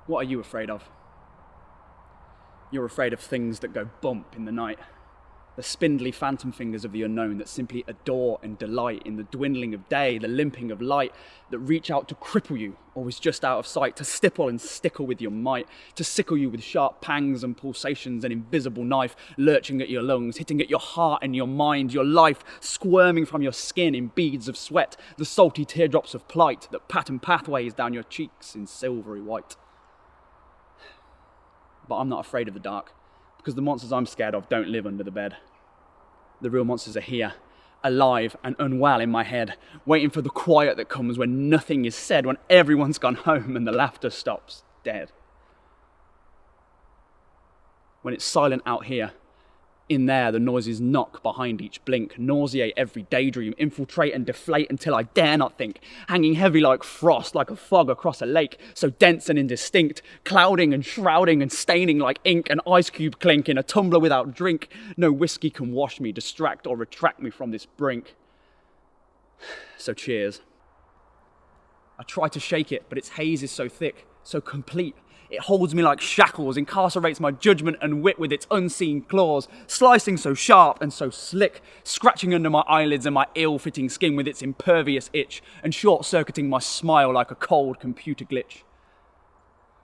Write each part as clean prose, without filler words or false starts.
What are you afraid of? You're afraid of things that go bump in the night. The spindly phantom fingers of the unknown that simply adore and delight in the dwindling of day, the limping of light, that reach out to cripple you, always just out of sight, to stipple and stickle with your might, to sickle you with sharp pangs and pulsations, an invisible knife lurching at your lungs, hitting at your heart and your mind, your life squirming from your skin in beads of sweat, the salty teardrops of plight that pattern pathways down your cheeks in silvery white. But I'm not afraid of the dark, because the monsters I'm scared of don't live under the bed. The real monsters are here, alive and unwell in my head, waiting for the quiet that comes when nothing is said, when everyone's gone home and the laughter stops dead. When it's silent out here, in there the noises knock behind each blink, nauseate every daydream, infiltrate and deflate until I dare not think, hanging heavy like frost, like a fog across a lake, so dense and indistinct, clouding and shrouding and staining like ink, an ice cube clink in a tumbler without drink. No whiskey can wash me, distract or retract me from this brink. So cheers. I try to shake it, but its haze is so thick, so complete. It holds me like shackles, incarcerates my judgment and wit with its unseen claws, slicing so sharp and so slick, scratching under my eyelids and my ill-fitting skin with its impervious itch, and short-circuiting my smile like a cold computer glitch.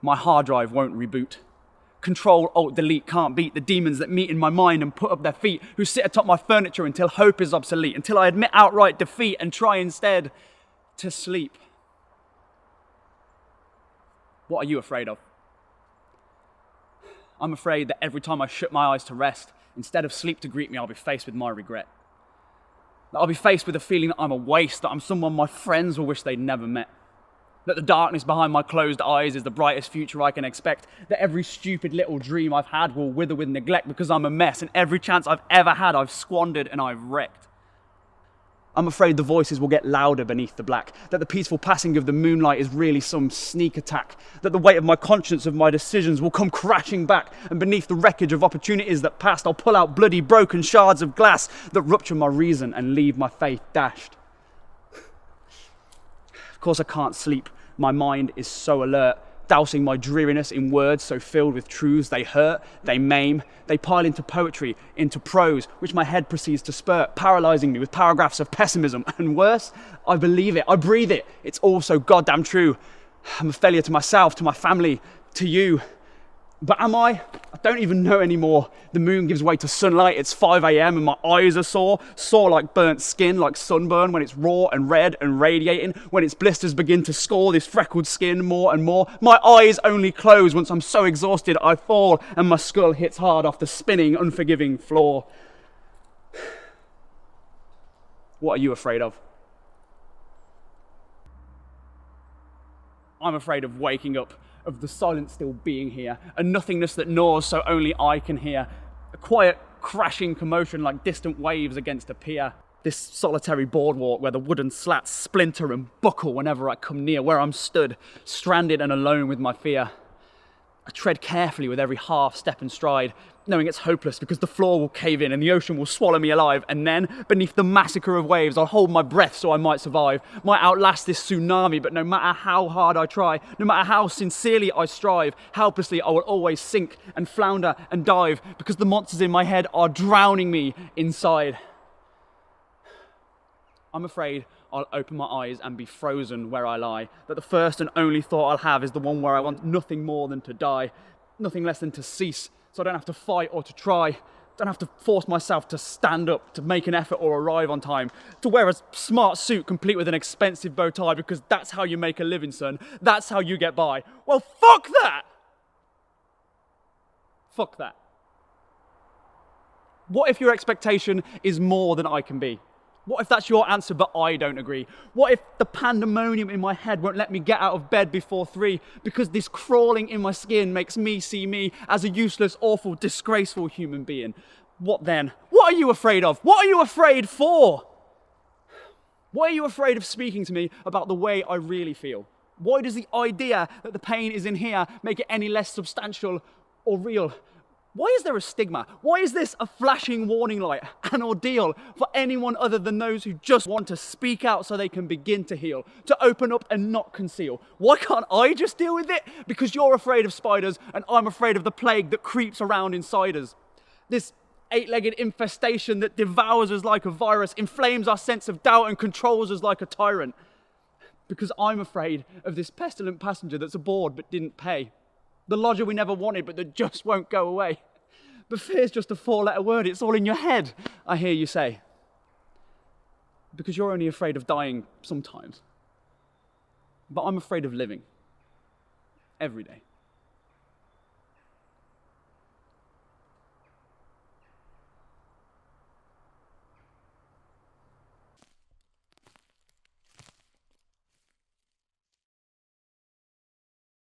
My hard drive won't reboot. Control-Alt-Delete can't beat the demons that meet in my mind and put up their feet, who sit atop my furniture until hope is obsolete, until I admit outright defeat and try instead to sleep. What are you afraid of? I'm afraid that every time I shut my eyes to rest, instead of sleep to greet me, I'll be faced with my regret. That I'll be faced with the feeling that I'm a waste, that I'm someone my friends will wish they'd never met. That the darkness behind my closed eyes is the brightest future I can expect. That every stupid little dream I've had will wither with neglect because I'm a mess, and every chance I've ever had I've squandered and I've wrecked. I'm afraid the voices will get louder beneath the black, that the peaceful passing of the moonlight is really some sneak attack, that the weight of my conscience of my decisions will come crashing back, and beneath the wreckage of opportunities that passed, I'll pull out bloody broken shards of glass that rupture my reason and leave my faith dashed. Of course I can't sleep, my mind is so alert, dousing my dreariness in words so filled with truths they hurt, they maim, they pile into poetry, into prose, which my head proceeds to spurt, paralysing me with paragraphs of pessimism. And worse, I believe it, I breathe it, it's all so goddamn true. I'm a failure to myself, to my family, to you. But am I? I don't even know anymore. The moon gives way to sunlight, it's 5 a.m. and my eyes are sore like burnt skin, like sunburn when it's raw and red and radiating, when its blisters begin to score this freckled skin more and more. My eyes only close once I'm so exhausted I fall and my skull hits hard off the spinning, unforgiving floor. What are you afraid of? I'm afraid of waking up, of the silence still being here, a nothingness that gnaws so only I can hear, a quiet crashing commotion like distant waves against a pier, this solitary boardwalk where the wooden slats splinter and buckle whenever I come near, where I'm stood, stranded and alone with my fear. I tread carefully with every half step and stride, knowing it's hopeless because the floor will cave in and the ocean will swallow me alive, and then, beneath the massacre of waves, I'll hold my breath so I might survive, might outlast this tsunami, but no matter how hard I try, no matter how sincerely I strive, helplessly I will always sink and flounder and dive because the monsters in my head are drowning me inside. I'm afraid I'll open my eyes and be frozen where I lie, that the first and only thought I'll have is the one where I want nothing more than to die, nothing less than to cease, so I don't have to fight or to try, don't have to force myself to stand up, to make an effort or arrive on time, to wear a smart suit complete with an expensive bow tie because that's how you make a living, son, that's how you get by. Well, fuck that! Fuck that. What if your expectation is more than I can be? What if that's your answer, but I don't agree? What if the pandemonium in my head won't let me get out of bed before 3 because this crawling in my skin makes me see me as a useless, awful, disgraceful human being? What then? What are you afraid of? What are you afraid for? Why are you afraid of speaking to me about the way I really feel? Why does the idea that the pain is in here make it any less substantial or real? Why is there a stigma? Why is this a flashing warning light, an ordeal for anyone other than those who just want to speak out so they can begin to heal, to open up and not conceal? Why can't I just deal with it? Because you're afraid of spiders and I'm afraid of the plague that creeps around inside us. This eight-legged infestation that devours us like a virus, inflames our sense of doubt and controls us like a tyrant. Because I'm afraid of this pestilent passenger that's aboard but didn't pay. The lodger we never wanted, but that just won't go away. But fear's just a four-letter word. It's all in your head, I hear you say. Because you're only afraid of dying sometimes. But I'm afraid of living. Every day.